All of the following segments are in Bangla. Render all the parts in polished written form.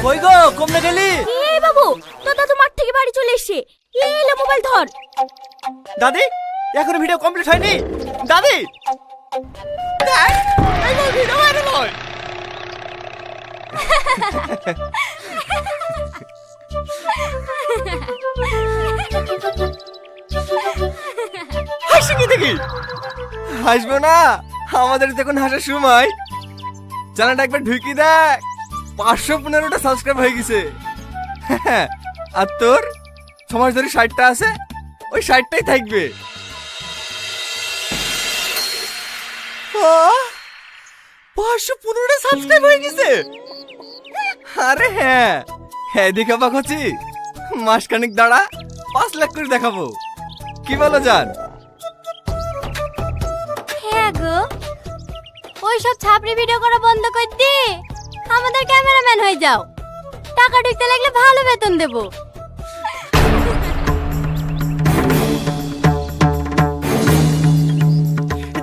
কই গো কমনে গেলি? এই বাবু, তোর দাদু মাঠ থেকে বাড়ি চলে এসেছে। এলে মোবাইল ধর। দাদি এখনো ভিডিও কমপ্লিট হয়নি। দাদি দেখ, এই ভিডিও ভাইরাল হয়। হাসি কি দেখি? হাসবো না, আমাদের তখন হাসার সময়। চ্যানেলটা একবার ঢুকি দেখ, 515টা সাবস্ক্রাইব হয়ে গেছে। আর তোর 6 মাস ধরে 60টা আছে, ওই 60টাই থাকবে। 515টা সাবস্ক্রাইব হয়ে গেছে। আরে হ্যাঁ হ্যাঁ, দেখাবা কচি, মাসখানিক দাঁড়া 5 লাখ করে দেখাবো। কি বলো জান? হ্যাঁ গো, ওই সব ছাপড়ি ভিডিও করা বন্ধ করে দি, আমাদের ক্যামেরাম্যান হয়ে যাও। টাকা ঢুকতে লাগলে ভালো বেতন দেবো।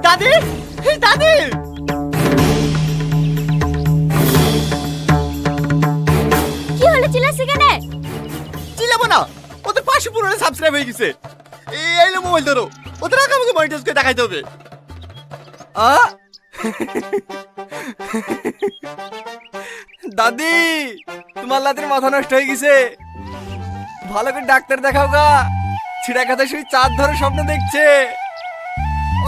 দাদি দাদি, কি হলো, চিল্লাছিস কেন? চিল্লাবো না, ওদের 515টা সাবস্ক্রাইব হয়ে গেছে। এই লো মোবাইল ধরো, ওদের আগে আমাকে মনিটাইজ করে দেখাইতে হবে। দাদি তোমার লাতের মাথা নষ্ট হয়ে গেছে, ভালো করে ডাক্তার দেখাও গা। ছিড়া কাঁথা শুয়ে চাঁদ ধরে স্বপ্ন দেখছে।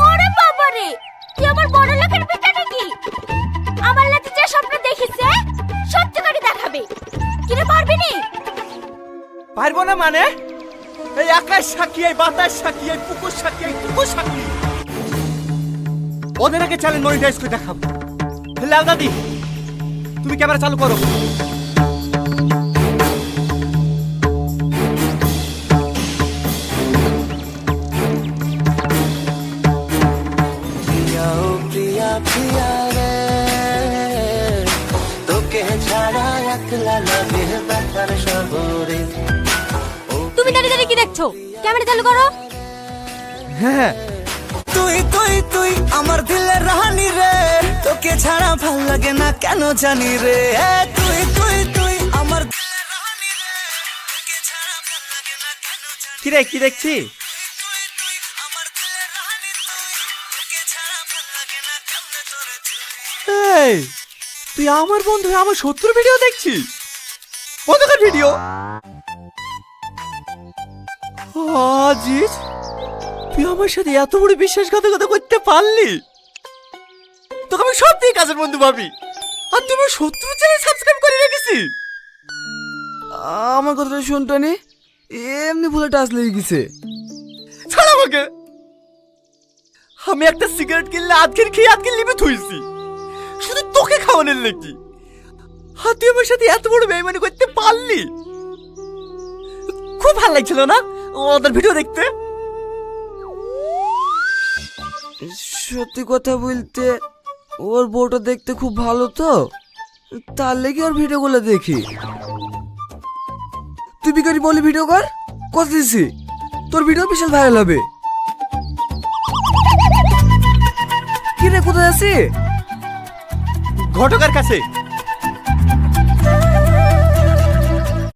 ওরে বাবা রে, তুই আমার বড় লোকের বেটা নাকি? আমার লাতে যে স্বপ্ন দেখেছে সত্যি করে দেখাবে। কিরে পারবি নি? পারবো না মানে? এই আকাশ সাক্ষী, এই বাতাস সাক্ষী, এই পুকুর সাক্ষী, এই পুকুর সাক্ষী, ওদের আগে চ্যানেল মনিটাইজ করে দেখাবো। লাও দাদি, তুমি ক্যামেরা চালু করো। তুমি দাঁড়িয়ে দাঁড়িয়ে কি দেখছো? ক্যামেরা চালু করো। হ্যাঁ, তুই তুই তুই আমার দিলের রানী রে, তোকে ছাড়া ভাল লাগে না কেন জানি রে। তুই তুই তুই আমার দিলের রানী রে, তোকে ছাড়া ভাল লাগে না কেন জানি। কি রে, কি দেখছি? তুই তুই আমার দিলের রানী, তোকে ছাড়া ভাল লাগে না কেমনে তোরে তুই। এই তুই আমার বন্ধু হয়ে আমার শত্রুর ভিডিও দেখছিস? কতকার ভিডিও? আজিজ, তুই আমার সাথে এত বড় বিশ্বাসঘাতকতা করতে পারলি? তোকে আমি সব দিয়ে কাজের বন্ধু ভাবি, আর তুমি শত্রু চ্যানেল সাবস্ক্রাইব করে রেখেছিস। আমার কথাটা শুনতো নি, এমনি ভুলে টাচ লেগে গেছে। ছাড় আমাকে, আমি একটা সিগারেট কিনলে আজকের খেয়ে আজকের লিমিট হয়েছি, শুধু তোকে খাওয়ানোর নাকি। আর তুই আমার সাথে এত বড় বেইমানি করতে পারলি? খুব ভালো লাগছিল না ওদের ভিডিও দেখতে? সত্যি কথা বলতে ওর বউটা দেখতে খুব ভালো, তো তার লেগে ওর ভিডিওগুলো দেখি। তুই বিকারি বলি ভিডিও কর, কথা দিছি তোর ভিডিও বিশাল ভাইরাল হবে। কি রে, কোথায় আছি? ঘটকের কাছে।